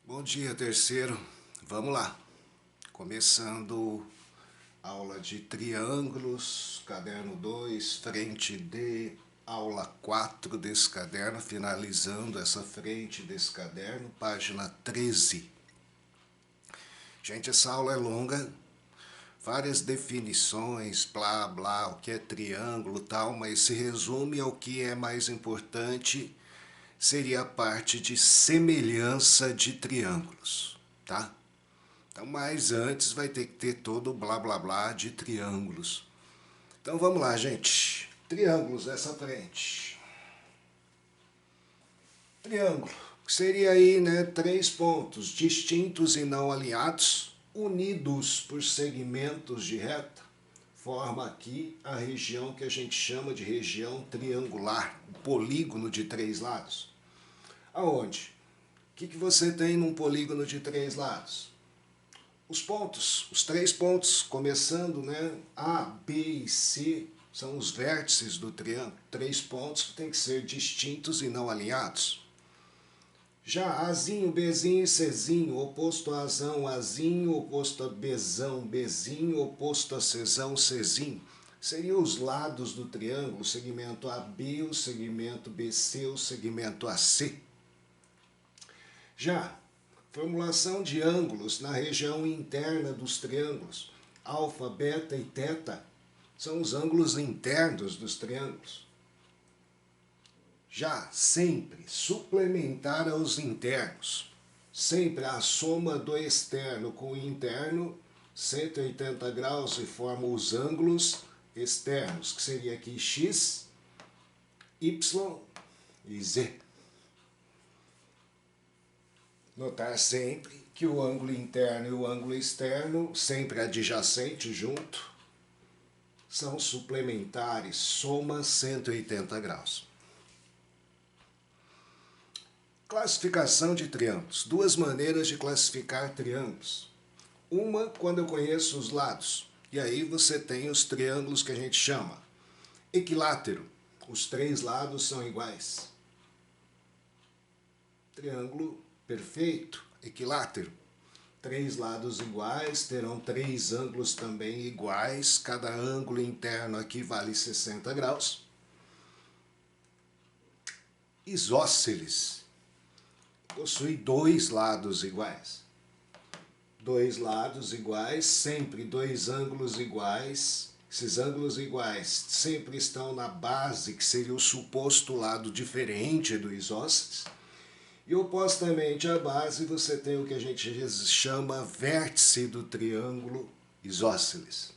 Bom dia, terceiro. Vamos lá. Começando aula de triângulos, caderno 2, frente D, aula 4 desse caderno, finalizando essa frente desse caderno, página 13. Gente, essa aula é longa, várias definições, blá, blá, o que é triângulo e tal, mas se resume ao que é mais importante, seria a parte de semelhança de triângulos, tá? Então, mas antes vai ter que ter todo o blá blá blá de triângulos. Então vamos lá, gente. Triângulos essa frente. Triângulo, que seria aí, né, três pontos distintos e não alinhados, unidos por segmentos de reta, forma aqui a região que a gente chama de região triangular, o polígono de três lados. Aonde? O que você tem num polígono de três lados? Os pontos, os três pontos, começando, né? A, B e C são os vértices do triângulo. Três pontos têm que ser distintos e não alinhados. Já Azinho, Bzinho e Czinho, oposto a Azão, Azinho, oposto a Bzão, Bzinho, oposto a Czão, Czinho, seriam os lados do triângulo, o segmento AB, o segmento BC, o segmento AC. Já formulação de ângulos na região interna dos triângulos, alfa, beta e teta, são os ângulos internos dos triângulos. Já sempre suplementar aos internos, sempre a soma do externo com o interno, 180 graus e forma os ângulos externos, que seria aqui x, y e z. Notar sempre que o ângulo interno e o ângulo externo, sempre adjacente junto, são suplementares, soma 180 graus. Classificação de triângulos. Duas maneiras de classificar triângulos. Uma, quando eu conheço os lados. E aí você tem os triângulos que a gente chama equilátero. Os três lados são iguais. Triângulo perfeito, equilátero. Três lados iguais, terão três ângulos também iguais. Cada ângulo interno aqui vale 60 graus. Isósceles. Possui dois lados iguais. Dois lados iguais, sempre dois ângulos iguais. Esses ângulos iguais sempre estão na base, que seria o suposto lado diferente do isósceles. E opostamente à base você tem o que a gente chama vértice do triângulo isósceles.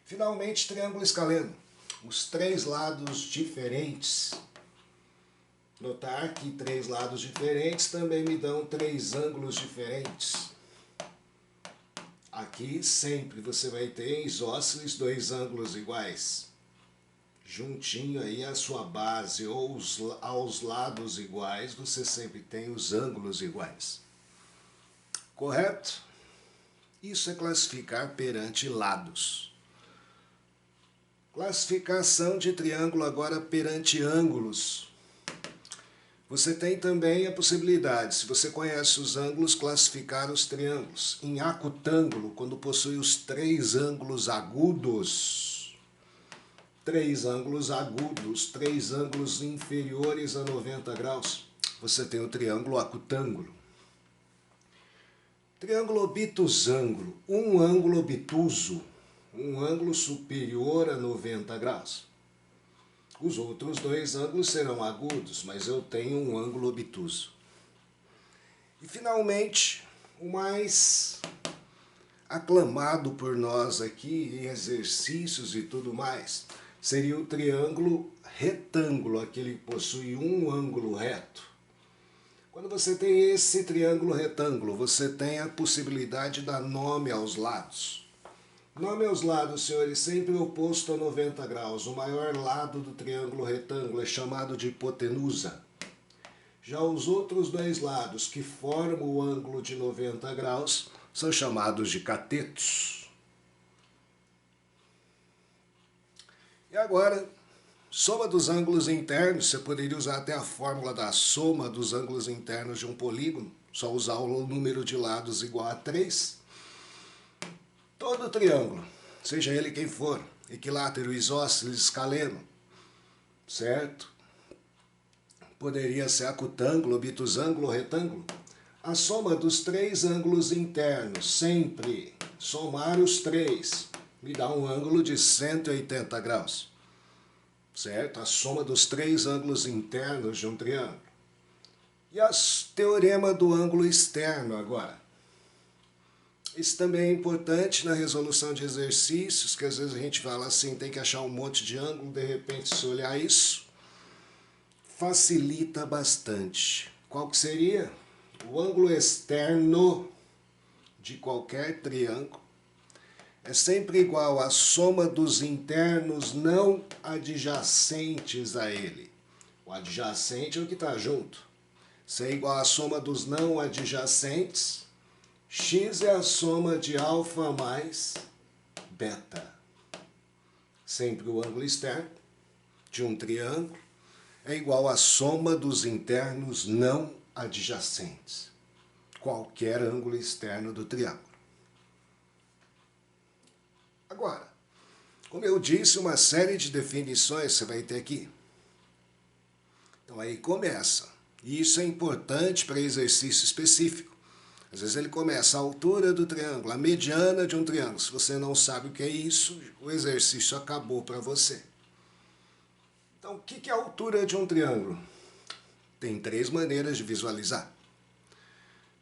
Finalmente, triângulo escaleno. Os três lados diferentes. Notar que três lados diferentes também me dão três ângulos diferentes. Aqui sempre você vai ter em isósceles dois ângulos iguais. Juntinho aí a sua base ou aos lados iguais, você sempre tem os ângulos iguais. Correto? Isso é classificar perante lados. Classificação de triângulo agora perante ângulos. Você tem também a possibilidade, se você conhece os ângulos, classificar os triângulos. Em acutângulo, quando possui os três ângulos agudos, três ângulos inferiores a 90 graus, você tem o triângulo acutângulo. Triângulo obtusângulo, um ângulo obtuso, um ângulo superior a 90 graus. Os outros dois ângulos serão agudos, mas eu tenho um ângulo obtuso. E finalmente, o mais aclamado por nós aqui em exercícios e tudo mais, seria o triângulo retângulo, aquele que possui um ângulo reto. Quando você tem esse triângulo retângulo, você tem a possibilidade de dar nome aos lados. Nome aos lados, senhores, sempre oposto a 90 graus. O maior lado do triângulo retângulo é chamado de hipotenusa. Já os outros dois lados que formam o ângulo de 90 graus são chamados de catetos. E agora, Soma dos ângulos internos, você poderia usar até a fórmula da soma dos ângulos internos de um polígono, só usar o número de lados igual a 3. Todo triângulo, seja ele quem for, equilátero, isósceles, escaleno, certo? Poderia ser acutângulo, obtusângulo ou retângulo. A soma dos 3 ângulos internos, sempre somar os 3, me dá um ângulo de 180 graus. Certo? A soma dos 3 ângulos internos de um triângulo. E o teorema do ângulo externo agora. Isso também é importante na resolução de exercícios, que às vezes a gente fala assim, tem que achar um monte de ângulo, de repente se olhar isso, facilita bastante. Qual que seria? O ângulo externo de qualquer triângulo é sempre igual à soma dos internos não adjacentes a ele. O adjacente é o que está junto. Se é igual à soma dos não adjacentes, x é a soma de alfa mais beta. Sempre o ângulo externo de um triângulo é igual à soma dos internos não adjacentes. Qualquer ângulo externo do triângulo. Agora, como eu disse, uma série de definições você vai ter aqui. Então aí começa. E isso é importante para exercício específico. Às vezes ele começa a altura do triângulo, a mediana de um triângulo. Se você não sabe o que é isso, o exercício acabou para você. Então, o que é a altura de um triângulo? Tem 3 maneiras de visualizar.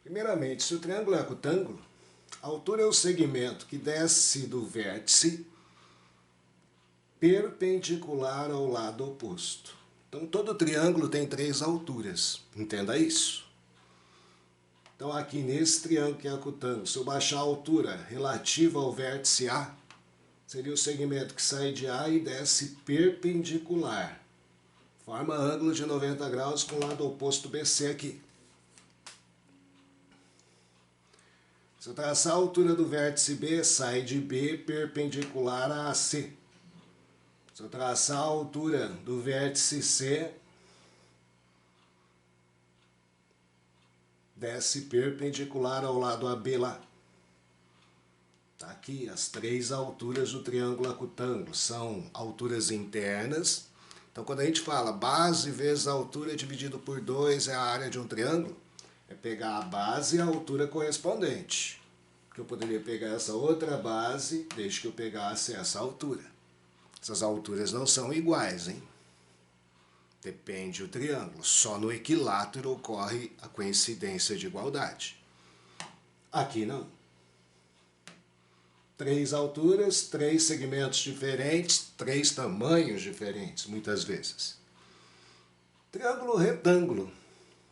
Primeiramente, se o triângulo é acutângulo, a altura é o segmento que desce do vértice perpendicular ao lado oposto. Então, todo triângulo tem 3 alturas. Entenda isso. Então, aqui nesse triângulo que é acutângulo, se eu baixar a altura relativa ao vértice A, seria o segmento que sai de A e desce perpendicular. Forma ângulo de 90 graus com o lado oposto BC aqui. Se eu traçar a altura do vértice B, sai de B perpendicular a AC. Se eu traçar a altura do vértice C, desce perpendicular ao lado AB lá. Tá aqui as 3 alturas do triângulo acutângulo. São alturas internas. Então, quando a gente fala base vezes a altura dividido por 2 é a área de um triângulo, é pegar a base e a altura correspondente. Porque eu poderia pegar essa outra base desde que eu pegasse essa altura. Essas alturas não são iguais, hein? Depende do triângulo. Só no equilátero ocorre a coincidência de igualdade. Aqui não. 3 alturas, 3 segmentos diferentes, 3 tamanhos diferentes, muitas vezes. Triângulo retângulo.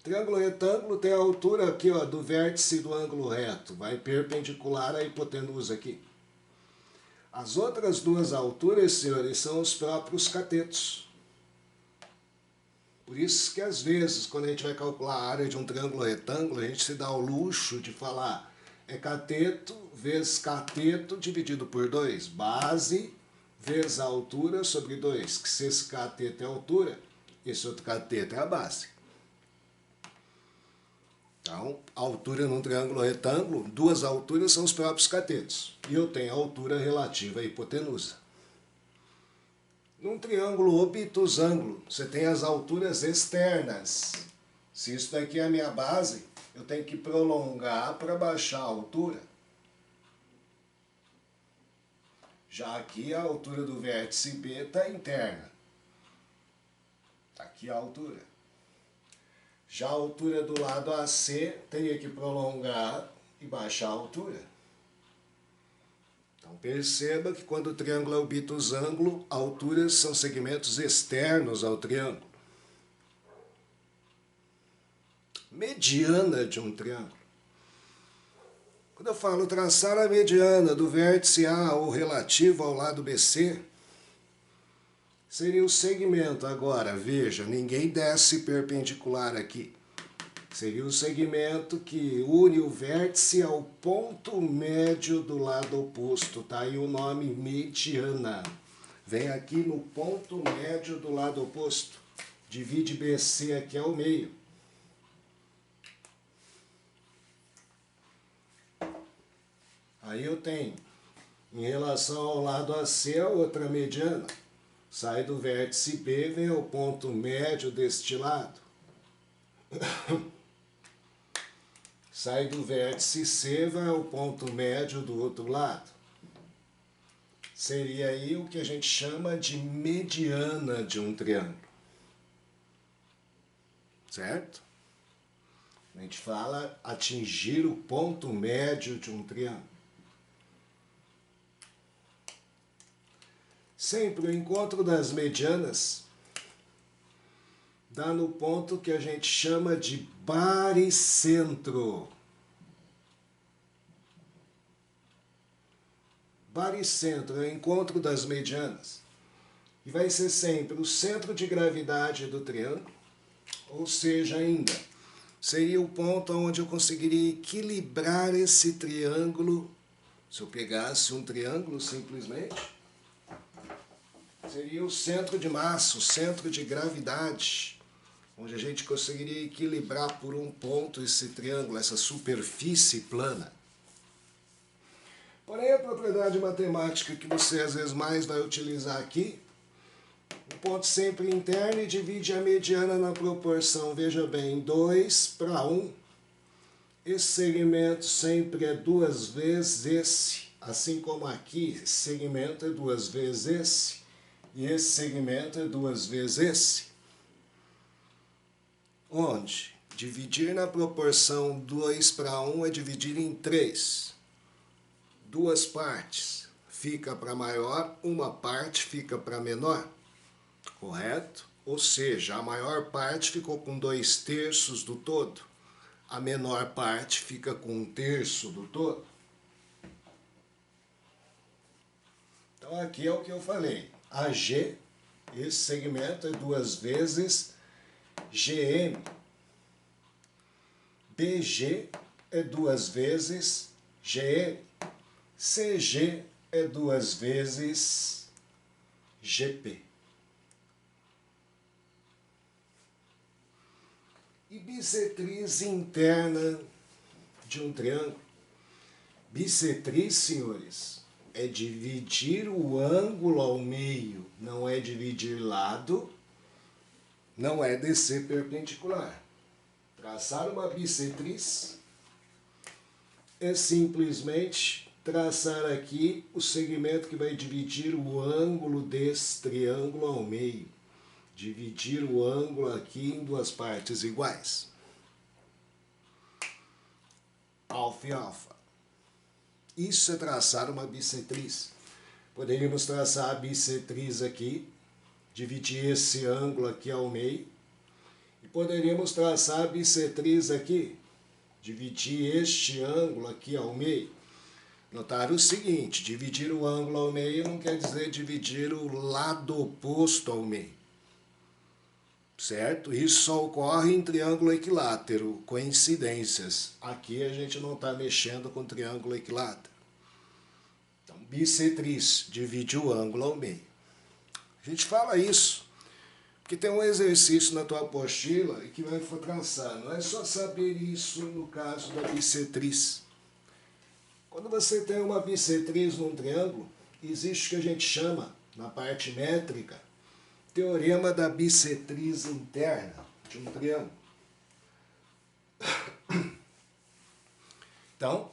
Triângulo retângulo tem a altura aqui, ó, do vértice do ângulo reto. Vai perpendicular à hipotenusa aqui. As outras 2 alturas, senhores, são os próprios catetos. Por isso que, às vezes, quando a gente vai calcular a área de um triângulo retângulo, a gente se dá o luxo de falar é cateto vezes cateto dividido por 2. Base vezes a altura sobre 2. Que se esse cateto é a altura, esse outro cateto é a base. Então, a altura num triângulo retângulo, 2 alturas são os próprios catetos. E eu tenho a altura relativa à hipotenusa. Num triângulo obtusângulo, você tem as alturas externas. Se isso daqui é a minha base, eu tenho que prolongar para baixar a altura. Já aqui a altura do vértice B está interna. Está aqui a altura. Já a altura do lado AC, teria que prolongar e baixar a altura. Então perceba que quando o triângulo é obtusângulo, alturas são segmentos externos ao triângulo. Mediana de um triângulo. Quando eu falo traçar a mediana do vértice A ou relativo ao lado BC, seria o segmento. Agora, veja, ninguém desce perpendicular aqui. Seria o segmento que une o vértice ao ponto médio do lado oposto. Tá aí o nome mediana. vem aqui no ponto médio do lado oposto. Divide BC aqui ao meio. Aí eu tenho, em relação ao lado AC, a outra mediana. Sai do vértice B, vem ao ponto médio deste lado. Sai do vértice C, vai ao ponto médio do outro lado. Seria aí o que a gente chama de mediana de um triângulo. Certo? A gente fala atingir o ponto médio de um triângulo. Sempre o encontro das medianas dá no ponto que a gente chama de baricentro. Baricentro é o encontro das medianas. E vai ser sempre o centro de gravidade do triângulo, ou seja, ainda, seria o ponto onde eu conseguiria equilibrar esse triângulo. Se eu pegasse um triângulo simplesmente, seria o centro de massa, o centro de gravidade, onde a gente conseguiria equilibrar por um ponto esse triângulo, essa superfície plana. Porém, a propriedade matemática que você às vezes mais vai utilizar aqui, o ponto sempre interno e divide a mediana na proporção, veja bem, 2:1. Esse segmento sempre é 2 vezes esse, assim como aqui, esse segmento é 2 vezes esse. E esse segmento é 2 vezes esse. Onde dividir na proporção 2:1 é dividir em 3. 2 partes fica para maior, uma parte fica para menor. Correto? Ou seja, a maior parte ficou com 2/3 do todo. A menor parte fica com 1/3 do todo. Então aqui é o que eu falei. AG, esse segmento é 2 vezes GM. BG é 2 vezes GM. CG é 2 vezes GP. E bissetriz interna de um triângulo. Bissetriz, senhores, é dividir o ângulo ao meio, não é dividir lado, não é descer perpendicular. Traçar uma bissetriz é simplesmente traçar aqui o segmento que vai dividir o ângulo desse triângulo ao meio. Dividir o ângulo aqui em 2 partes iguais. Alfa e alfa. Isso é traçar uma bissetriz. Poderíamos traçar a bissetriz aqui, dividir esse ângulo aqui ao meio. E poderíamos traçar a bissetriz aqui, dividir este ângulo aqui ao meio. Notar o seguinte, dividir o ângulo ao meio não quer dizer dividir o lado oposto ao meio. Certo? Isso só ocorre em triângulo equilátero, coincidências. Aqui a gente não está mexendo com triângulo equilátero. Então, bissetriz, divide o ângulo ao meio. A gente fala isso, porque tem um exercício na tua apostila e que vai traçar. Não é só saber isso no caso da bissetriz. Quando você tem uma bissetriz num triângulo, existe o que a gente chama, na parte métrica, teorema da bissetriz interna de um triângulo. Então,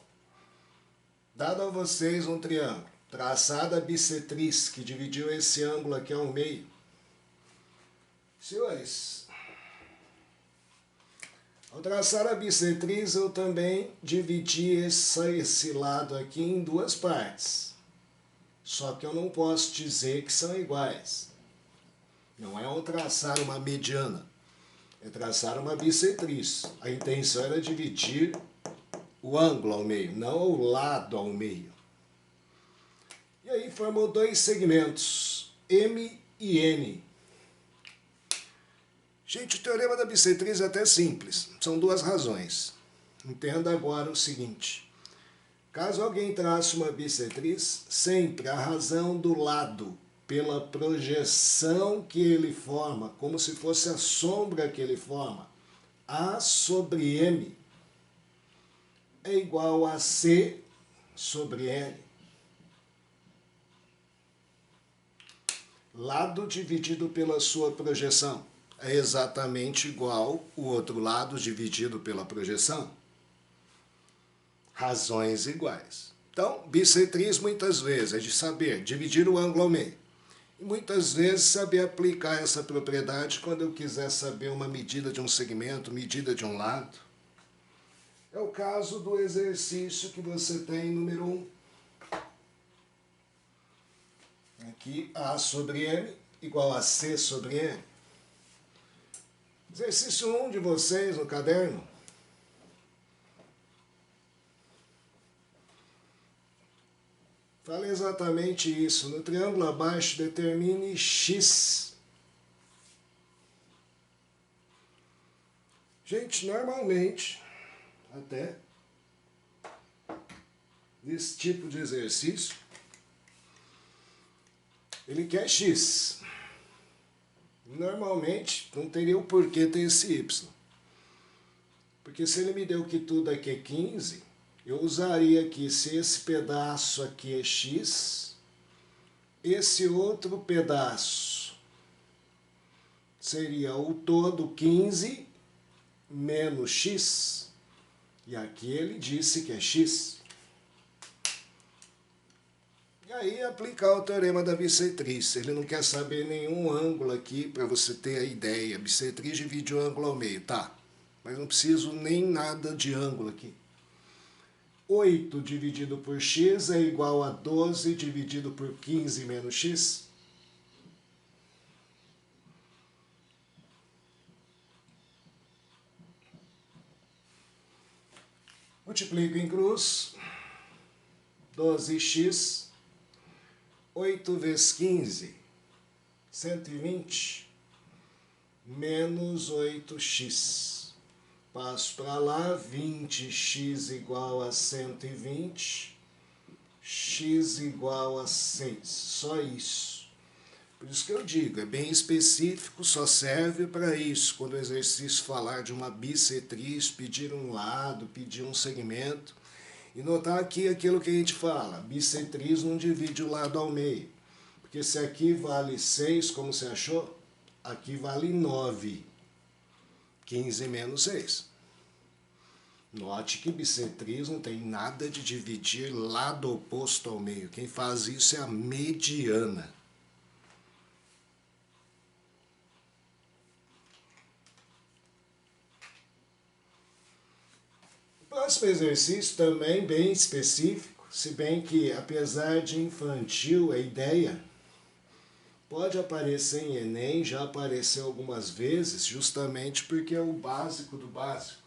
dado a vocês um triângulo, traçada a bissetriz que dividiu esse ângulo aqui ao meio, senhores, ao traçar a bissetriz eu também dividi esse lado aqui em 2 partes. Só que eu não posso dizer que são iguais. Não é traçar uma mediana, é traçar uma bissetriz. A intenção era dividir o ângulo ao meio, não o lado ao meio. E aí formou 2 segmentos, M e N. Gente, o teorema da bissetriz é até simples, são 2 razões. Entenda agora o seguinte, caso alguém trace uma bissetriz, sempre a razão do lado pela projeção que ele forma, como se fosse a sombra que ele forma, A sobre M é igual a C sobre L. Lado dividido pela sua projeção é exatamente igual o outro lado dividido pela projeção. Razões iguais. Então, bissetriz muitas vezes é de saber dividir o ângulo ao meio. E muitas vezes saber aplicar essa propriedade quando eu quiser saber uma medida de um segmento, medida de um lado. É o caso do exercício que você tem número 1. Aqui, A sobre M igual a C sobre M. Exercício 1 de vocês no caderno. Fala exatamente isso. No triângulo abaixo, determine X. Gente, normalmente, até nesse tipo de exercício, ele quer X. Normalmente, não teria o porquê ter esse Y. Porque se ele me deu que tudo aqui é 15, eu usaria aqui, se esse pedaço aqui é X, esse outro pedaço seria o todo 15 menos X. E aqui ele disse que é X. E aí aplicar o teorema da bissetriz. Ele não quer saber nenhum ângulo aqui para você ter a ideia. Bissetriz divide o ângulo ao meio, tá? Mas não preciso nem nada de ângulo aqui. 8 dividido por x é igual a 12 dividido por 15 menos x. Multiplico em cruz. 12x. 8 vezes 15. 120. Menos 8x. Passo para lá, 20x igual a 120, x igual a 6. Só isso. Por isso que eu digo, é bem específico, só serve para isso. Quando o exercício falar de uma bissetriz, pedir um lado, pedir um segmento. E notar aqui aquilo que a gente fala, bissetriz não divide o lado ao meio. Porque se aqui vale 6, como você achou, aqui vale 9. 15 menos 6. Note que bissetriz não tem nada de dividir lado oposto ao meio. Quem faz isso é a mediana. O próximo exercício também bem específico, se bem que apesar de infantil a ideia pode aparecer em Enem, já apareceu algumas vezes, justamente porque é o básico do básico.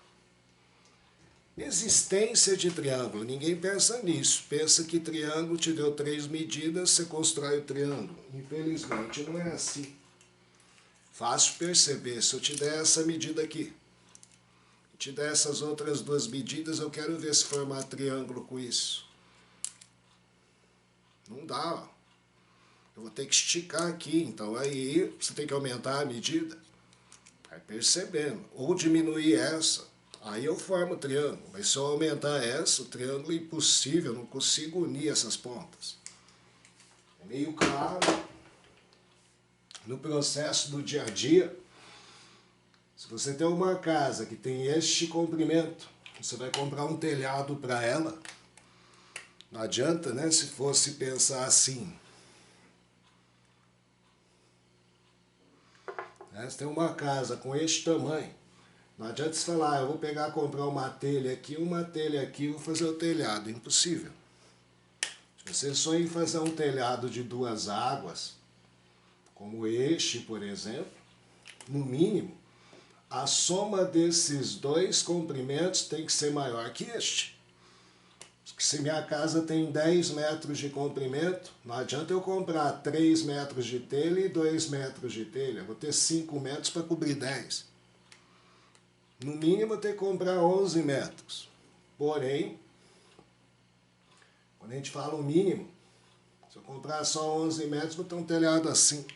Existência de triângulo, ninguém pensa nisso. Pensa que triângulo te deu 3 medidas, você constrói o triângulo. Infelizmente não é assim. Fácil perceber, se eu te der essa medida aqui, te der essas outras 2 medidas, eu quero ver se formar triângulo com isso. Não dá, ó. Eu vou ter que esticar aqui, então aí você tem que aumentar a medida. Vai percebendo. Ou diminuir essa, aí eu formo o triângulo. Mas se eu aumentar essa, o triângulo é impossível, eu não consigo unir essas pontas. É meio claro. No processo do dia a dia, se você tem uma casa que tem este comprimento, você vai comprar um telhado para ela. Não adianta, né, se fosse pensar assim. Você tem uma casa com este tamanho. Não adianta você falar, eu vou pegar, comprar uma telha aqui, vou fazer o telhado. Impossível. Se você sonha em fazer um telhado de 2 águas, como este, por exemplo, no mínimo, a soma desses 2 comprimentos tem que ser maior que este. Se minha casa tem 10 metros de comprimento, não adianta eu comprar 3 metros de telha e 2 metros de telha. Eu vou ter 5 metros para cobrir 10. No mínimo eu tenho que comprar 11 metros. Porém, quando a gente fala o mínimo, Se eu comprar só 11 metros, vou ter um telhado assim.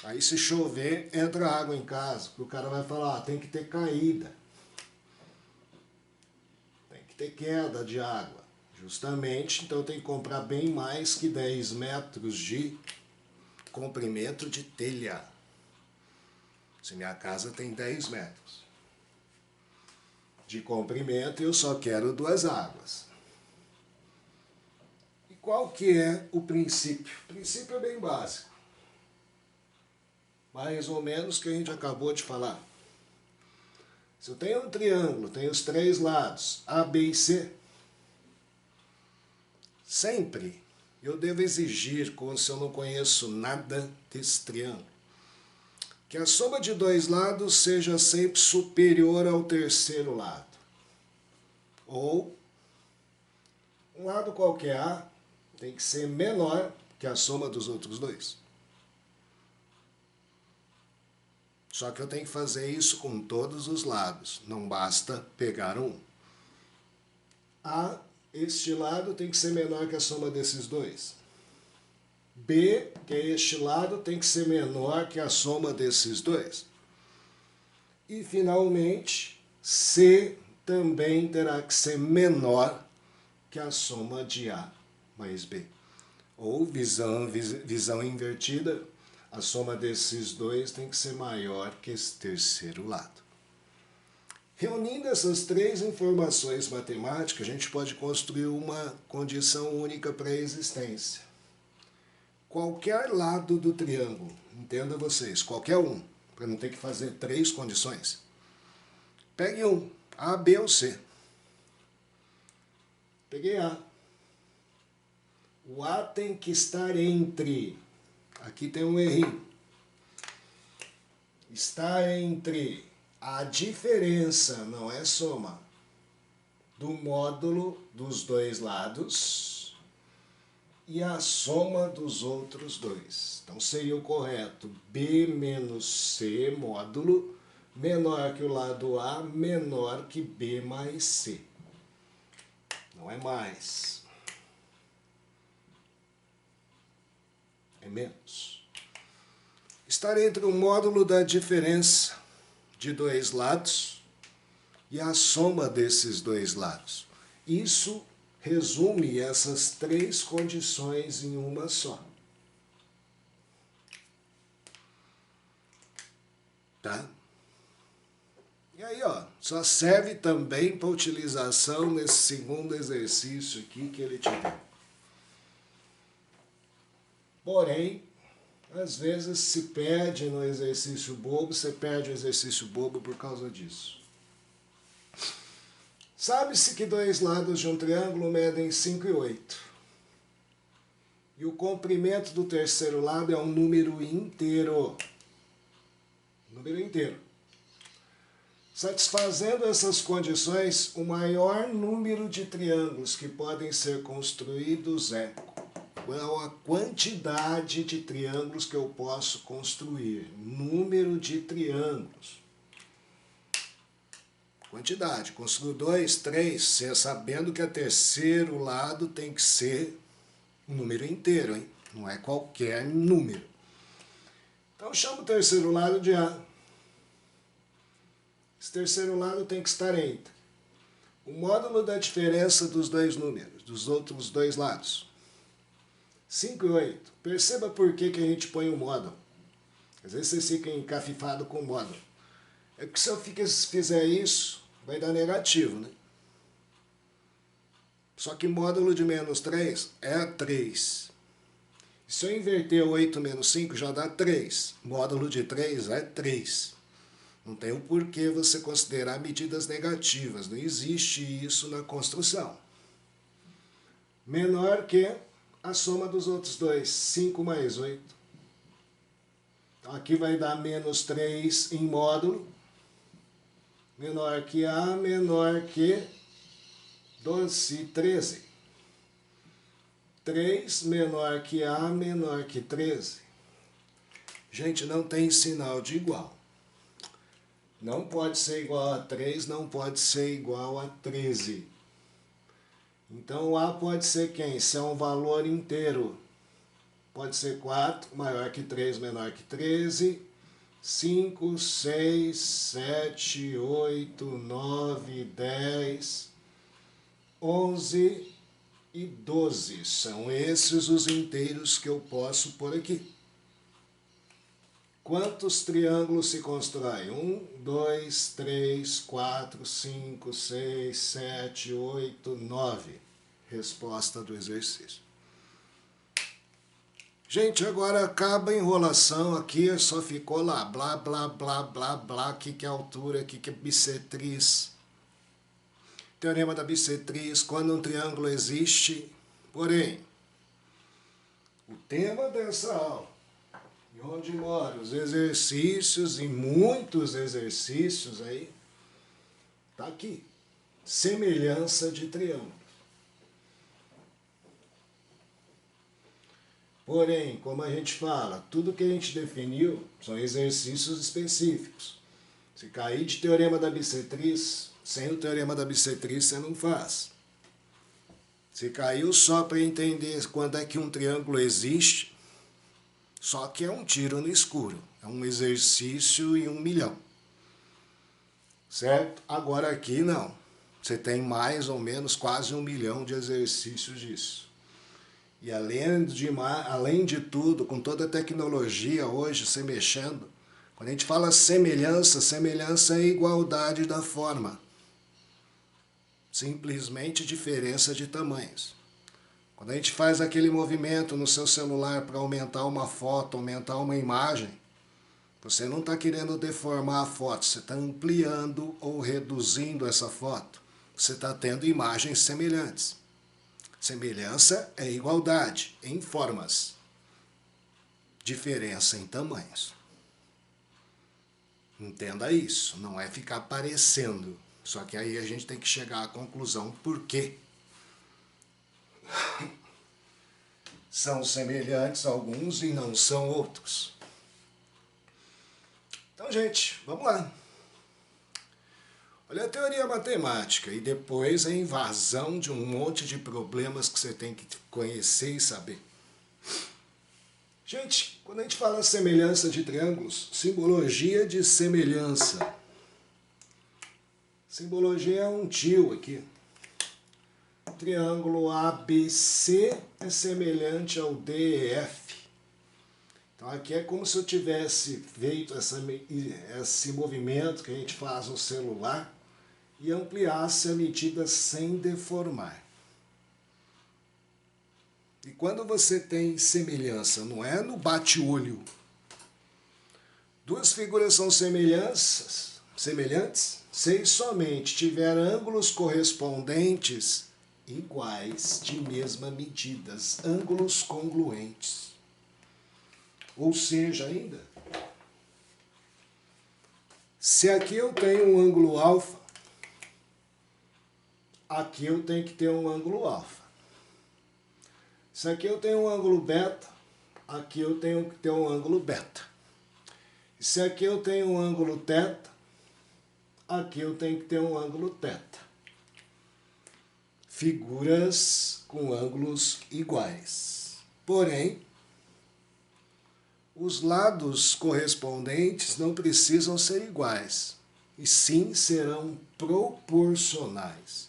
Aí se chover, entra água em casa, porque o cara vai falar, tem que ter caída. Tem que ter queda de água. Justamente, então eu tenho que comprar bem mais que 10 metros de comprimento de telha. Se minha casa tem 10 metros de comprimento, eu só quero 2 águas. E qual que é o princípio? O princípio é bem básico. Mais ou menos que a gente acabou de falar. Se eu tenho um triângulo, tenho os 3 lados, A, B e C, sempre eu devo exigir, como se eu não conheço nada desse triângulo, que a soma de 2 lados seja sempre superior ao terceiro lado. Ou, um lado qualquer A tem que ser menor que a soma dos outros 2. Só que eu tenho que fazer isso com todos os lados, não basta pegar um. A, este lado, tem que ser menor que a soma desses 2. B, que é este lado, tem que ser menor que a soma desses 2. E, finalmente, C também terá que ser menor que a soma de A mais B. Ou, visão invertida, a soma desses 2 tem que ser maior que esse terceiro lado. Reunindo essas 3 informações matemáticas, a gente pode construir uma condição única para a existência. Qualquer lado do triângulo, entenda vocês, qualquer um, para não ter que fazer 3 condições. Pegue um, A, B ou C. Peguei A. O A tem que estar entre, aqui tem um errinho, está entre a diferença, não é soma, do módulo dos 2 lados e a soma dos outros 2. Então seria o correto B menos C módulo menor que o lado A, menor que B mais C. Não é mais. É menos. Estar entre o módulo da diferença de 2 lados e a soma desses 2 lados. Isso resume essas 3 condições em uma só. Tá? E aí, ó, só serve também para utilização nesse segundo exercício aqui que ele te deu. Porém, às vezes se perde no exercício bobo, você perde o exercício bobo por causa disso. Sabe-se que 2 lados de um triângulo medem 5 e 8. E o comprimento do terceiro lado é um número inteiro. Número inteiro. Satisfazendo essas condições, o maior número de triângulos que podem ser construídos é qual a quantidade de triângulos que eu posso construir. Número de triângulos. Quantidade. Construo 2, 3, sabendo que o terceiro lado tem que ser um número inteiro, hein? Não é qualquer número. Então, chamo o terceiro lado de A. Esse terceiro lado tem que estar entre o módulo da diferença dos 2 números, dos outros 2 lados. 5 e 8. Perceba por que a gente põe o módulo. Às vezes vocês ficam encafifados com o módulo. É porque se eu fizer isso, vai dar negativo, né? Só que módulo de menos 3 é 3. E se eu inverter 8 menos 5, já dá 3. Módulo de 3 é 3. Não tem o porquê você considerar medidas negativas. Não existe isso na construção. Menor que a soma dos outros 2. 5 mais 8. Então aqui vai dar menos 3 em módulo. Menor que A, menor que 12, 13. 3 menor que A, menor que 13. Gente, não tem sinal de igual. Não pode ser igual a 3, não pode ser igual a 13. Então A pode ser quem? Se é um valor inteiro, pode ser 4, maior que 3, menor que 13, 5, 6, 7, 8, 9, 10, 11 e 12. São esses os inteiros que eu posso pôr aqui. Quantos triângulos se constroem? 1, 2, 3, 4, 5, 6, 7, 8, 9. Resposta do exercício. Gente, agora acaba a enrolação aqui, só ficou lá, blá, blá, blá, blá, blá, o que é altura, o que é bissetriz. Teorema da bissetriz, quando um triângulo existe, porém, o tema dessa aula, e onde moram os exercícios, e muitos exercícios aí, tá aqui, semelhança de triângulo. Porém, como a gente fala, tudo que a gente definiu são exercícios específicos. Se cair de teorema da bissetriz, sem o teorema da bissetriz você não faz. Se caiu só para entender quando é que um triângulo existe, só que é um tiro no escuro. É um exercício em 1 milhão. Certo? Agora aqui não. Você tem mais ou menos quase 1 milhão de exercícios disso. E além de tudo, com toda a tecnologia hoje se mexendo, quando a gente fala semelhança, semelhança é igualdade da forma. Simplesmente diferença de tamanhos. Quando a gente faz aquele movimento no seu celular para aumentar uma foto, aumentar uma imagem, você não está querendo deformar a foto, você está ampliando ou reduzindo essa foto. Você está tendo imagens semelhantes. Semelhança é igualdade em formas, diferença em tamanhos. Entenda isso, não é ficar parecendo. Só que aí a gente tem que chegar à conclusão por quê. São semelhantes alguns e não são outros. Então, gente, vamos lá. Olha a teoria matemática e depois a invasão de um monte de problemas que você tem que conhecer e saber. Gente, quando a gente fala semelhança de triângulos, simbologia de semelhança. Simbologia é um tio aqui. O triângulo ABC é semelhante ao DEF. Então aqui é como se eu tivesse feito esse movimento que a gente faz no celular e ampliasse a medida sem deformar. E quando você tem semelhança, não é no bate-olho. Duas figuras são semelhantes se somente tiver ângulos correspondentes iguais de mesma medidas, ângulos congruentes. Ou seja, ainda, se aqui eu tenho um ângulo alfa, aqui eu tenho que ter um ângulo alfa. Se aqui eu tenho um ângulo beta, aqui eu tenho que ter um ângulo beta. E se aqui eu tenho um ângulo teta, aqui eu tenho que ter um ângulo teta. Figuras com ângulos iguais. Porém, os lados correspondentes não precisam ser iguais, e sim serão proporcionais.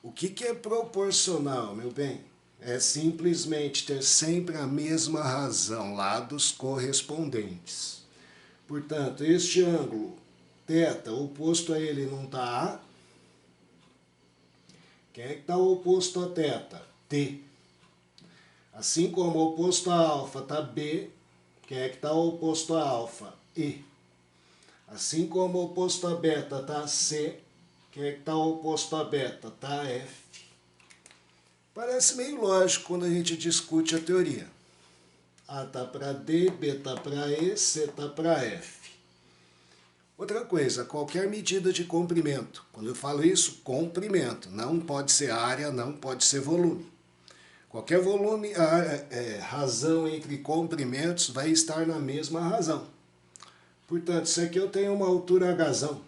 O que é proporcional, meu bem? É simplesmente ter sempre a mesma razão, lados correspondentes. Portanto, este ângulo θ, oposto a ele não está A. Quem é que está oposto a θ? T. Assim como o oposto a alfa está B, quem é que está oposto a alfa? E. Assim como o oposto a beta está C, quem é que está oposto a beta? Está F. Parece meio lógico quando a gente discute a teoria. A está para D, B está para E, C está para F. Outra coisa, qualquer medida de comprimento. Quando eu falo isso, comprimento. Não pode ser área, não pode ser volume. Qualquer volume, razão entre comprimentos vai estar na mesma razão. Portanto, se aqui eu tenho uma altura Hzão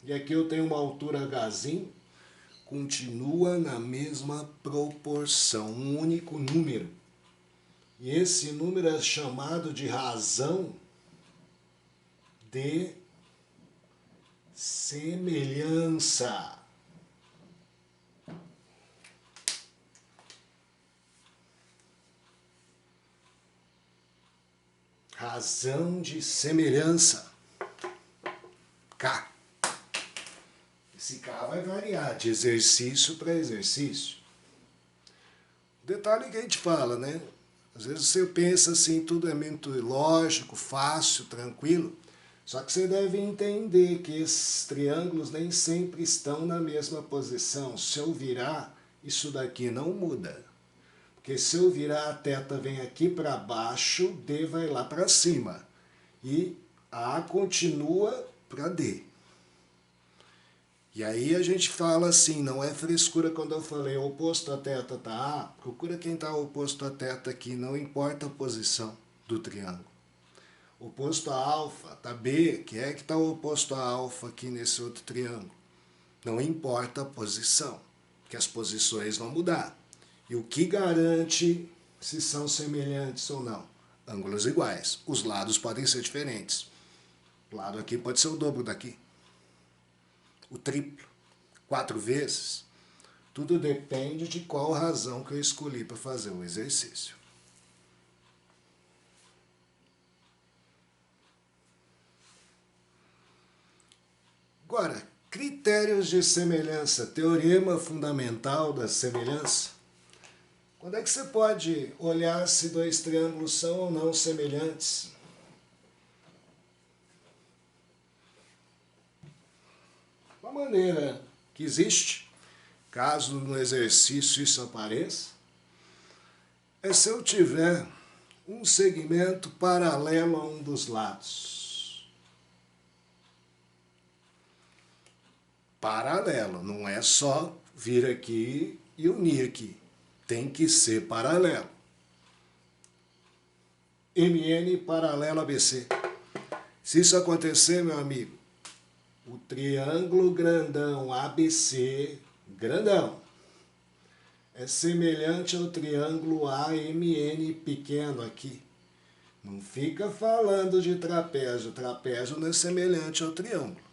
e aqui eu tenho uma altura Hzinho, continua na mesma proporção, um único número. E esse número é chamado de razão de semelhança. Razão de semelhança. K. Esse K vai variar de exercício para exercício. O detalhe que a gente fala, né? Às vezes você pensa assim, tudo é muito lógico, fácil, tranquilo. Só que você deve entender que esses triângulos nem sempre estão na mesma posição. Se eu virar, isso daqui não muda. Porque se eu virar, a θ vem aqui para baixo, D vai lá para cima. E A continua para D. E aí a gente fala assim, não é frescura quando eu falei oposto a θ tá A, procura quem está oposto a θ aqui, não importa a posição do triângulo. Oposto a alfa tá B, quem é que está oposto a alfa aqui nesse outro triângulo? Não importa a posição, porque as posições vão mudar. E o que garante se são semelhantes ou não? Ângulos iguais. Os lados podem ser diferentes. O lado aqui pode ser o dobro daqui. O triplo, 4 vezes. Tudo depende de qual razão que eu escolhi para fazer o exercício. Agora, critérios de semelhança, teorema fundamental da semelhança. Quando é que você pode olhar se dois triângulos são ou não semelhantes? Uma maneira que existe, caso no exercício isso apareça, é se eu tiver um segmento paralelo a um dos lados. Paralelo, não é só vir aqui e unir aqui. Tem que ser paralelo. MN paralelo a BC. Se isso acontecer, meu amigo, o triângulo grandão ABC, grandão, é semelhante ao triângulo AMN pequeno aqui. Não fica falando de trapézio. Trapézio não é semelhante ao triângulo.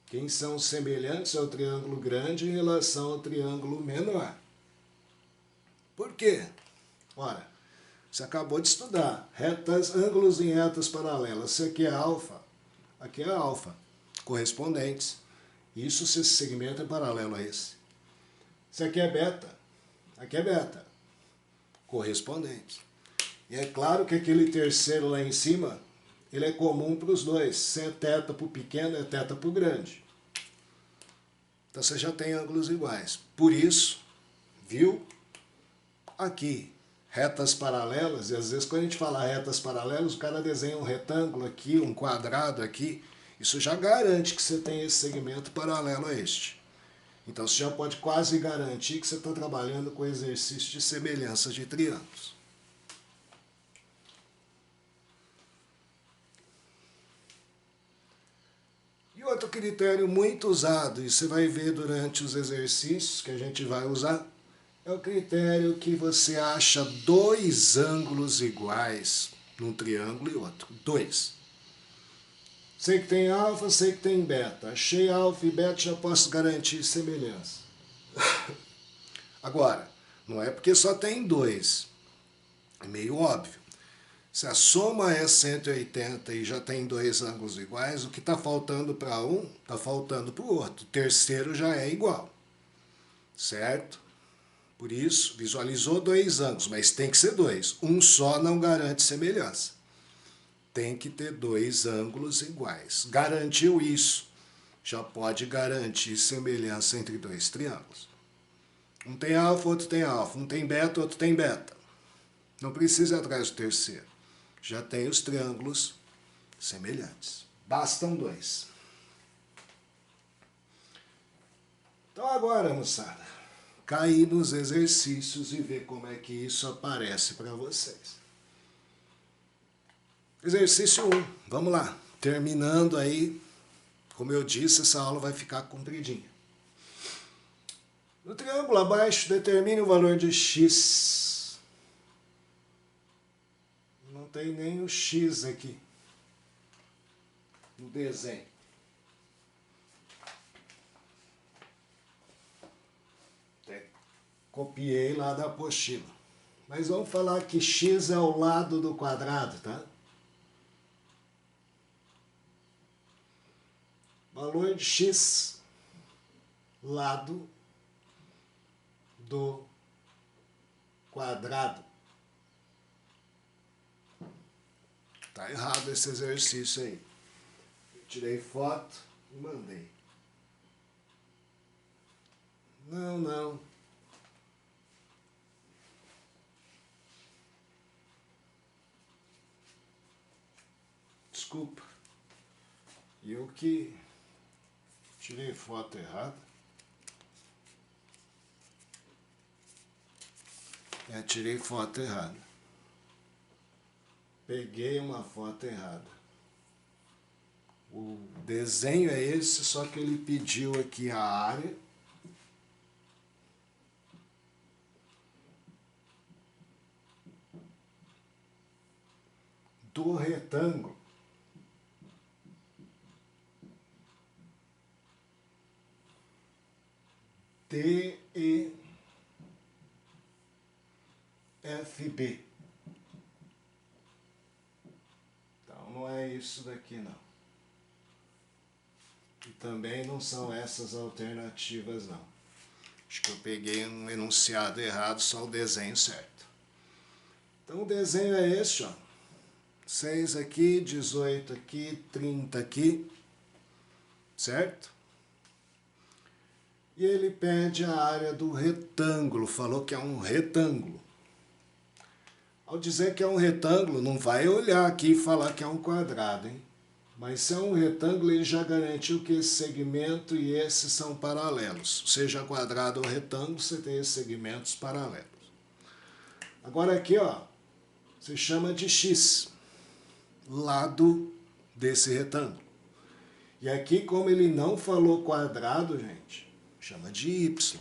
Quem são semelhantes ao triângulo grande em relação ao triângulo menor? Por quê? Ora, você acabou de estudar. Retas, ângulos em retas paralelas. Isso aqui é alfa, aqui é alfa. Correspondentes. Isso se esse segmento é paralelo a esse. Isso aqui é beta. Aqui é beta. Correspondentes. E é claro que aquele terceiro lá em cima, ele é comum para os dois. Se é θ para o pequeno, é θ para o grande. Então você já tem ângulos iguais. Por isso, viu? Aqui, retas paralelas, e às vezes quando a gente fala retas paralelas, o cara desenha um retângulo aqui, um quadrado aqui. Isso já garante que você tem esse segmento paralelo a este. Então você já pode quase garantir que você está trabalhando com exercício de semelhança de triângulos. E outro critério muito usado, e você vai ver durante os exercícios que a gente vai usar, é o critério que você acha dois ângulos iguais num triângulo e outro. Dois. Sei que tem alfa, sei que tem beta. Achei alfa e beta, já posso garantir semelhança. Agora, não é porque só tem dois. É meio óbvio. Se a soma é 180 e já tem dois ângulos iguais, o que está faltando para um, está faltando para o outro. O terceiro já é igual. Certo? Por isso, visualizou dois ângulos, mas tem que ser dois. Um só não garante semelhança. Tem que ter dois ângulos iguais. Garantiu isso, já pode garantir semelhança entre dois triângulos. Um tem alfa, outro tem alfa. Um tem beta, outro tem beta. Não precisa ir atrás do terceiro. Já tem os triângulos semelhantes. Bastam dois. Então agora, moçada, cair nos exercícios e ver como é que isso aparece para vocês. Exercício 1, vamos lá. Terminando aí, como eu disse, essa aula vai ficar compridinha. No triângulo abaixo, determine o valor de x. Não tem nem o x aqui no desenho. Copiei lá da apostila. Mas vamos falar que x é ao lado do quadrado, tá? Valor de x, lado do quadrado. Tá errado esse exercício aí. Eu tirei foto e mandei. Não. Desculpa. Eu que tirei foto errada. Tirei foto errada. Peguei uma foto errada. O desenho é esse, só que ele pediu aqui a área. Do retângulo. DEFB. Então não é isso daqui não. E também não são essas alternativas não. Acho que eu peguei um enunciado errado, só o desenho certo. Então o desenho é esse, ó. 6 aqui, 18 aqui, 30 aqui, certo? E ele pede a área do retângulo, falou que é um retângulo. Ao dizer que é um retângulo, não vai olhar aqui e falar que é um quadrado, hein? Mas se é um retângulo, ele já garantiu que esse segmento e esse são paralelos. Seja quadrado ou retângulo, você tem esses segmentos paralelos. Agora aqui, ó, se chama de x, lado desse retângulo. E aqui, como ele não falou quadrado, gente, chama de y.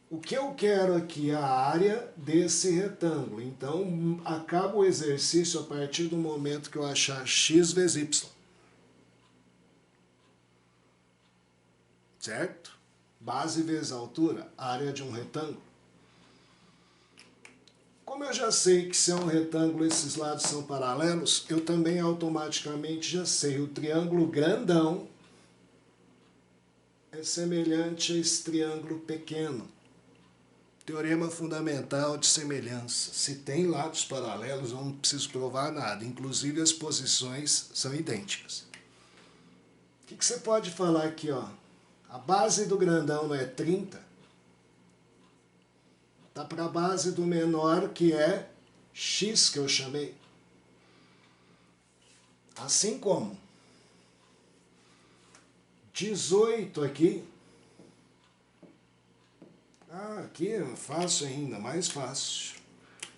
O que eu quero aqui é a área desse retângulo. Então, acaba o exercício a partir do momento que eu achar x vezes y. Certo? Base vezes altura, área de um retângulo. Como eu já sei que se é um retângulo esses lados são paralelos, eu também automaticamente já sei. O triângulo grandão é semelhante a esse triângulo pequeno. Teorema fundamental de semelhança. Se tem lados paralelos, eu não preciso provar nada. Inclusive as posições são idênticas. O que você pode falar aqui, ó? A base do grandão não é 30? Tá para a base do menor, que é x, que eu chamei. Assim como 18 aqui. Aqui é fácil ainda, mais fácil.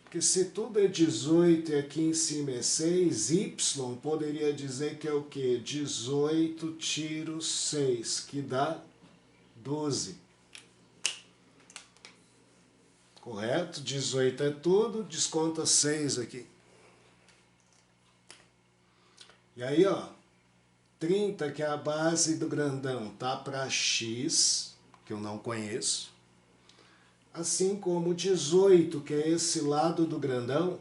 Porque se tudo é 18 e aqui em cima é 6, y poderia dizer que é o quê? 18 tiro 6, que dá 12. Correto? 18 é tudo, desconta 6 aqui. E aí, ó, 30, que é a base do grandão, tá para x, que eu não conheço. Assim como 18, que é esse lado do grandão,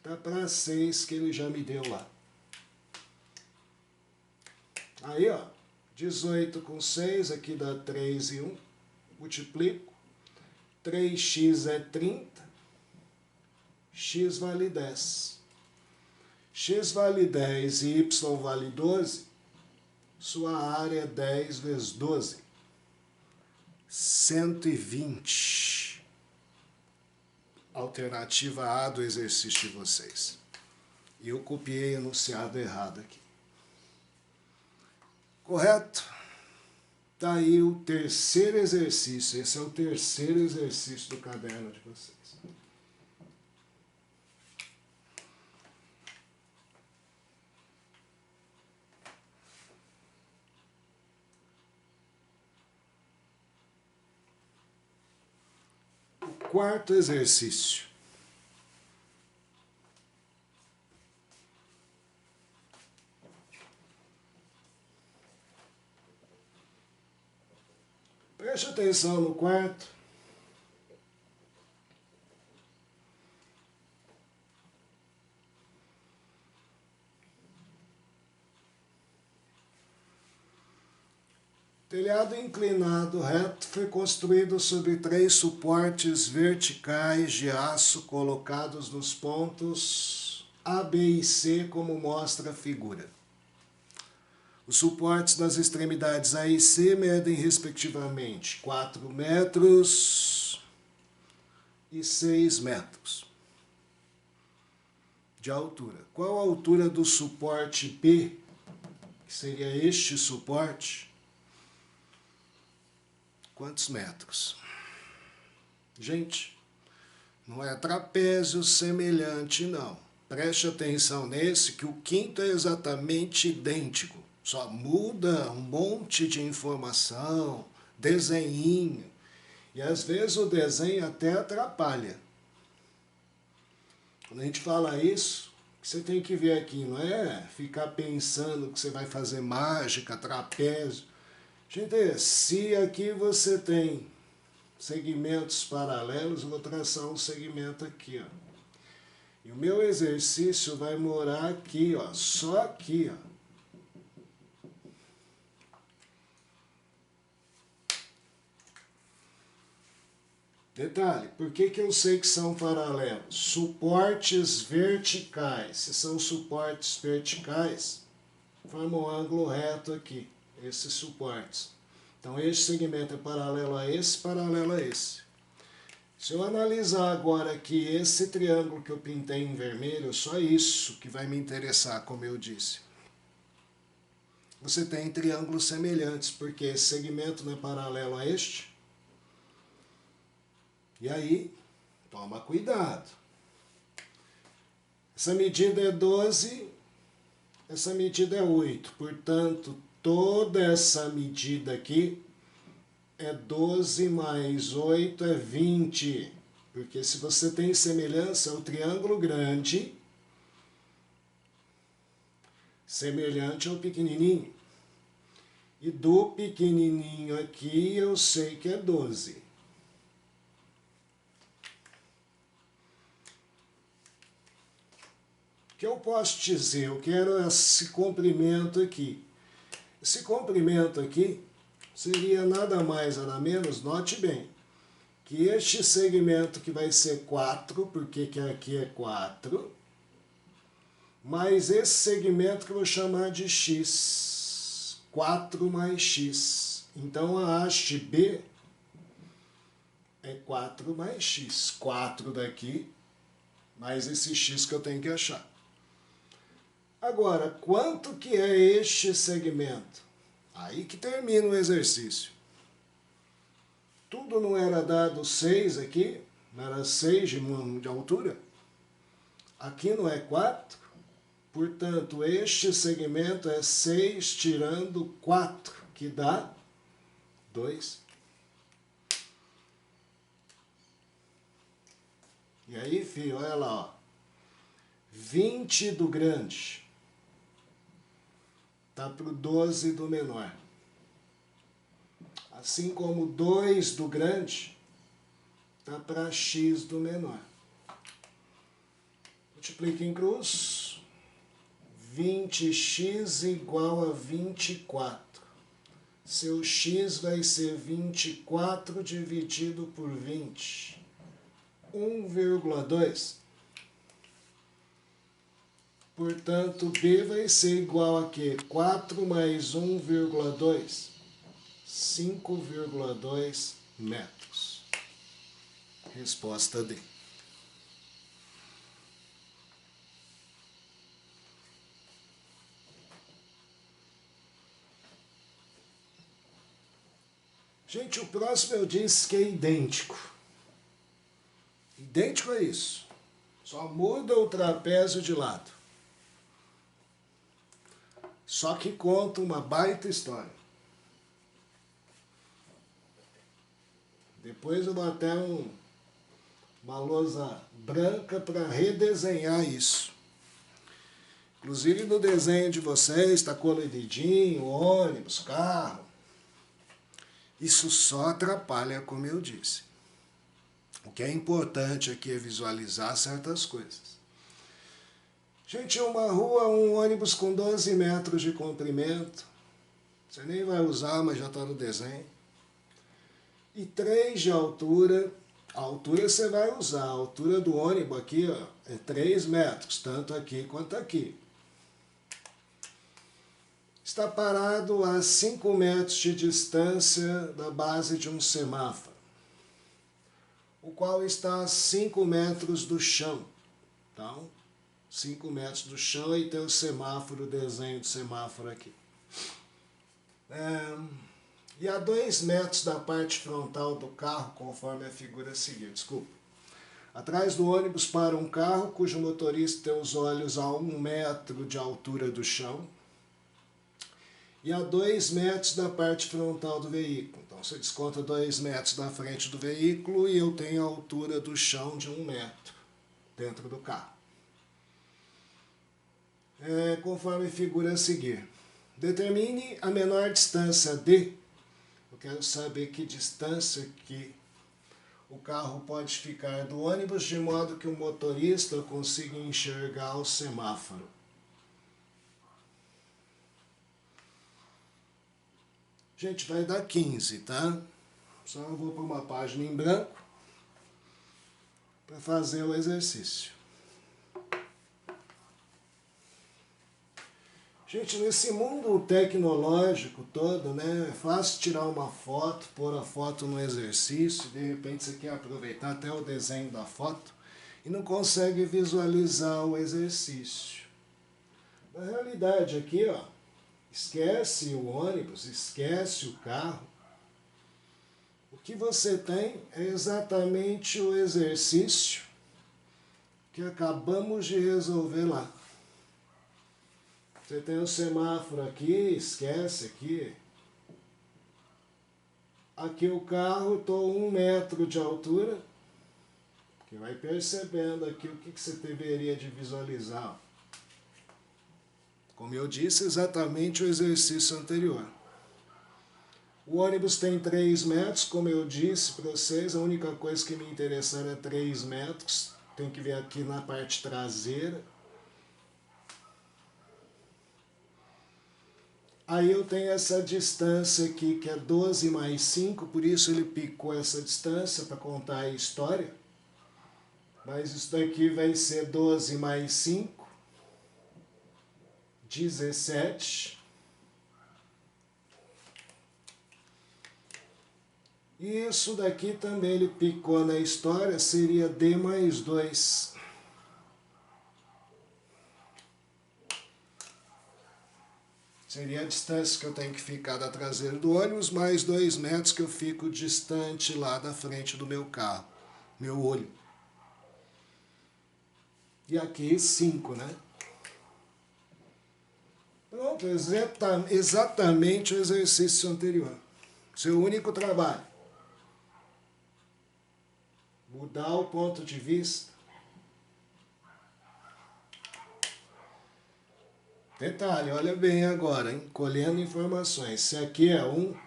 tá para 6, que ele já me deu lá. Aí, ó, 18 com 6, aqui dá 3 e 1. Multiplico. 3x é 30. X vale 10. X vale 10 e y vale 12. Sua área é 10 vezes 12. 120. Alternativa A do exercício de vocês. E eu copiei o enunciado errado aqui. Correto? Tá aí o terceiro exercício. Esse é o terceiro exercício do caderno de vocês. Quarto exercício. Preste atenção no quarto. Telhado inclinado reto foi construído sobre 3 suportes verticais de aço colocados nos pontos A, B e C, como mostra a figura. Os suportes das extremidades A e C medem respectivamente 4 metros e 6 metros de altura. Qual a altura do suporte B, que seria este suporte? Quantos metros? Gente, não é trapézio semelhante, não. Preste atenção nesse, que o quinto é exatamente idêntico. Só muda um monte de informação, desenhinho. E às vezes o desenho até atrapalha. Quando a gente fala isso, você tem que ver aqui, não é ficar pensando que você vai fazer mágica, trapézio. Gente, se aqui você tem segmentos paralelos, eu vou traçar um segmento aqui, ó. E o meu exercício vai morar aqui, ó, só aqui, ó. Detalhe, por que eu sei que são paralelos? Suportes verticais. Se são suportes verticais, formam um ângulo reto aqui, esses suportes. Então, este segmento é paralelo a esse. Se eu analisar agora aqui esse triângulo que eu pintei em vermelho, só isso que vai me interessar, como eu disse. Você tem triângulos semelhantes, porque esse segmento não é paralelo a este. E aí, toma cuidado. Essa medida é 12, essa medida é 8. Portanto, toda essa medida aqui é 12 mais 8 é 20. Porque se você tem semelhança, é o triângulo grande semelhante ao pequenininho. E do pequenininho aqui eu sei que é 12. O que eu posso dizer? Eu quero esse comprimento aqui. Esse comprimento aqui seria nada mais, nada menos, note bem, que este segmento que vai ser 4, porque que aqui é 4, mais esse segmento que eu vou chamar de x, 4 mais x. Então a haste B é 4 mais x, 4 daqui, mais esse x que eu tenho que achar. Agora, quanto que é este segmento? Aí que termina o exercício. Tudo não era dado 6 aqui? Não era 6 de altura? Aqui não é 4? Portanto, este segmento é 6 tirando 4, que dá 2. E aí, filho, olha lá, ó. 20 do grande está para o 12 do menor. Assim como 2 do grande está para x do menor. Multiplica em cruz. 20x igual a 24. Seu x vai ser 24 dividido por 20. 1,2. Portanto, B vai ser igual a quê? 4 mais 1,2. 5,2 metros. Resposta D. Gente, o próximo eu disse que é idêntico. Idêntico é isso. Só muda o trapézio de lado. Só que conta uma baita história. Depois eu dou até uma lousa branca para redesenhar isso. Inclusive no desenho de vocês está coloridinho, ônibus, carro. Isso só atrapalha, como eu disse. O que é importante aqui é visualizar certas coisas. Gente, uma rua, um ônibus com 12 metros de comprimento. Você nem vai usar, mas já está no desenho. E 3 de altura. A altura você vai usar. A altura do ônibus aqui ó, é 3 metros, tanto aqui quanto aqui. Está parado a 5 metros de distância da base de um semáforo, o qual está a 5 metros do chão. Então, 5 metros do chão e tem o semáforo, o desenho do semáforo aqui. E a 2 metros da parte frontal do carro, conforme a figura a seguir. Desculpa. Atrás do ônibus para um carro cujo motorista tem os olhos a 1 metro de altura do chão. E a 2 metros da parte frontal do veículo. Então você desconta 2 metros da frente do veículo e eu tenho a altura do chão de 1 metro dentro do carro. Conforme a figura a seguir. Determine a menor distância de. Eu quero saber que distância que o carro pode ficar do ônibus de modo que o motorista consiga enxergar o semáforo. Gente, vai dar 15, tá? Só eu vou para uma página em branco para fazer o exercício. Gente, nesse mundo tecnológico todo, né, é fácil tirar uma foto, pôr a foto no exercício, de repente você quer aproveitar até o desenho da foto e não consegue visualizar o exercício. Na realidade aqui, ó, esquece o ônibus, esquece o carro. O que você tem é exatamente o exercício que acabamos de resolver lá. Você tem o semáforo aqui, esquece aqui. Aqui o carro, estou 1 metro de altura. Que vai percebendo aqui o que você deveria de visualizar. Como eu disse, exatamente o exercício anterior. O ônibus tem 3 metros, como eu disse para vocês, a única coisa que me interessar é 3 metros. Tem que ver aqui na parte traseira. Aí eu tenho essa distância aqui, que é 12 mais 5, por isso ele picou essa distância para contar a história. Mas isso daqui vai ser 12 mais 5, 17. E isso daqui também ele picou na história, seria D mais 2. Seria a distância que eu tenho que ficar da traseira do ônibus, mais 2 metros que eu fico distante lá da frente do meu carro, meu olho. E aqui 5, né? Pronto, exatamente o exercício anterior. Seu único trabalho. Mudar o ponto de vista. Detalhe, olha bem agora, hein? Colhendo informações. Se aqui é 1,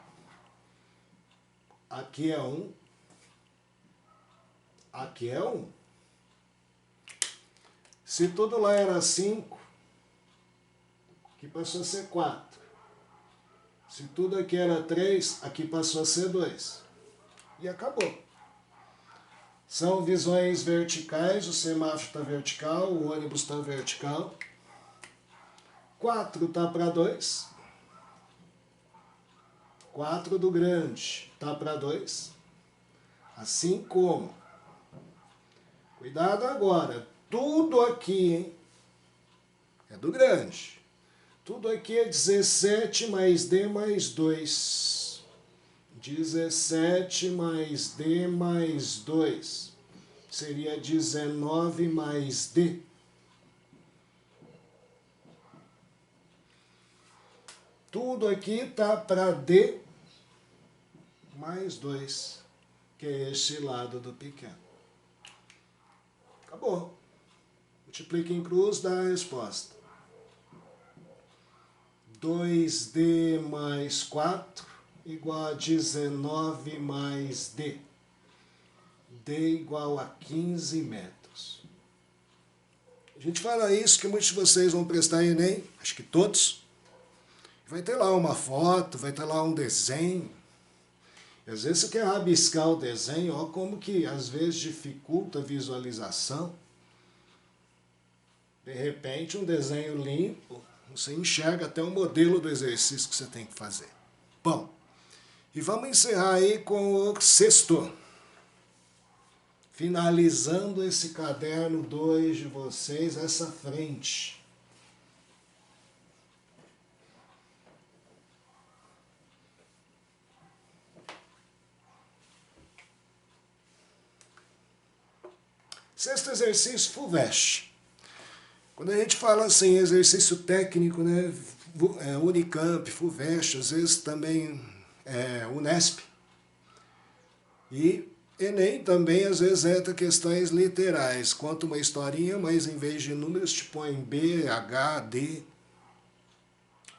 aqui é 1, aqui é 1. Se tudo lá era 5, aqui passou a ser 4. Se tudo aqui era 3, aqui passou a ser 2. E acabou. São visões verticais, o semáforo está vertical, o ônibus está vertical. 4 está para 2. 4 do grande está para 2. Assim como. Cuidado agora. Tudo aqui, hein, é do grande. Tudo aqui é 17 mais D mais 2. 17 mais D mais 2. Seria 19 mais D. Tudo aqui está para D mais 2, que é este lado do pequeno. Acabou. Multiplica em cruz, dá a resposta. 2D mais 4 igual a 19 mais D. D igual a 15 metros. A gente fala isso que muitos de vocês vão prestar Enem, acho que todos. Vai ter lá uma foto, vai ter lá um desenho. E às vezes você quer rabiscar o desenho, ó, como que às vezes dificulta a visualização. De repente, um desenho limpo, você enxerga até o modelo do exercício que você tem que fazer. Bom, e vamos encerrar aí com o sexto. Finalizando esse caderno 2 de vocês, essa frente. Sexto exercício, FUVEST. Quando a gente fala assim, exercício técnico, né, Unicamp, FUVEST, às vezes também Unesp. E Enem também, às vezes, entra questões literais. Conta uma historinha, mas em vez de números te põe B, H, D.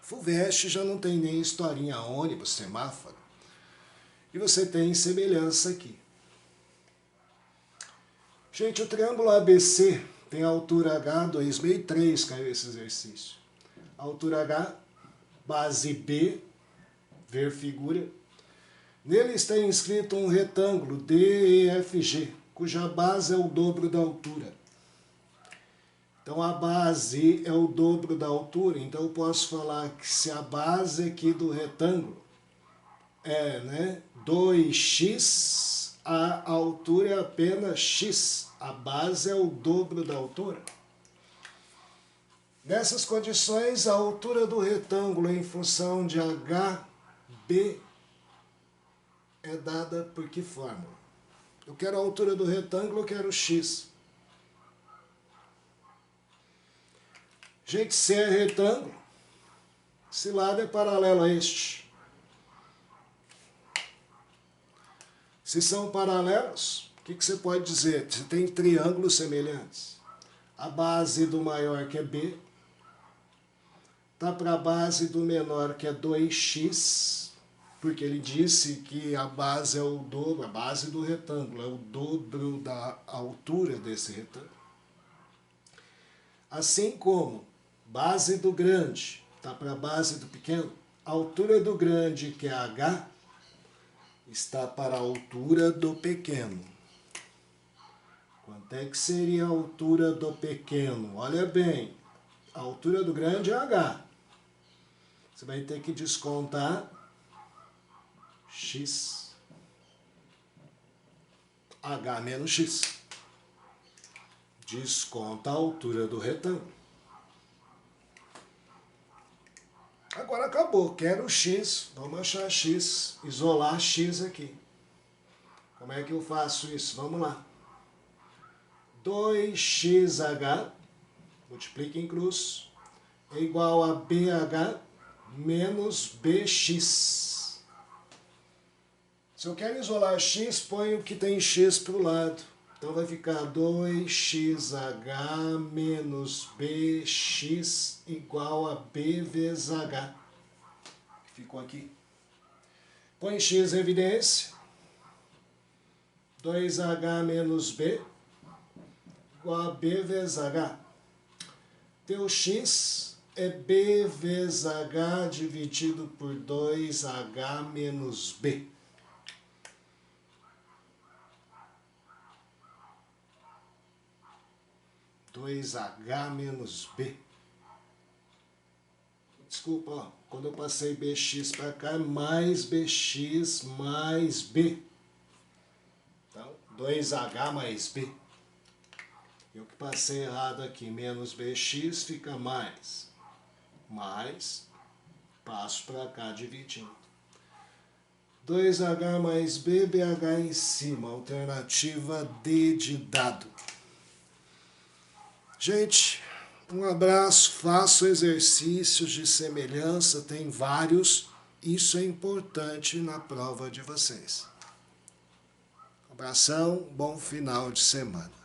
FUVEST já não tem nem historinha, ônibus, semáforo. E você tem semelhança aqui. Gente, o triângulo ABC tem a altura H, 2003 caiu esse exercício. Altura H, base B, ver figura. Nele está inscrito um retângulo DEFG, cuja base é o dobro da altura. Então a base é o dobro da altura, então eu posso falar que se a base aqui do retângulo é 2x, a altura é apenas x. A base é o dobro da altura. Nessas condições, a altura do retângulo em função de HB é dada por que fórmula? Eu quero a altura do retângulo, eu quero x. Gente, se é retângulo, esse lado é paralelo a este. Se são paralelos, o que você pode dizer? Você tem triângulos semelhantes. A base do maior, que é B, está para a base do menor, que é 2x, porque ele disse que a base é o dobro, a base do retângulo é o dobro da altura desse retângulo. Assim como base do grande está para a base do pequeno, a altura do grande, que é H, está para a altura do pequeno. Quanto é que seria a altura do pequeno? Olha bem, a altura do grande é H. Você vai ter que descontar x. H menos x. Desconta a altura do retângulo. Agora acabou, quero x, vamos achar x, isolar x aqui. Como é que eu faço isso? Vamos lá. 2xh, multiplica em cruz, é igual a bh menos bx. Se eu quero isolar x, ponho o que tem x para o lado. Então vai ficar 2xh menos bx igual a b vezes h. Que ficou aqui. Põe x em evidência. 2h menos b igual a b vezes h. Teu x é b vezes h dividido por 2h menos b. H menos B. Desculpa, ó, quando eu passei BX para cá, é mais BX mais B. Então, 2H mais B. Eu que passei errado aqui, menos BX fica mais. Mais, passo para cá dividindo. 2H mais B, BH em cima. Alternativa D de dado. Gente, um abraço, faço exercícios de semelhança, tem vários, isso é importante na prova de vocês. Abração, bom final de semana.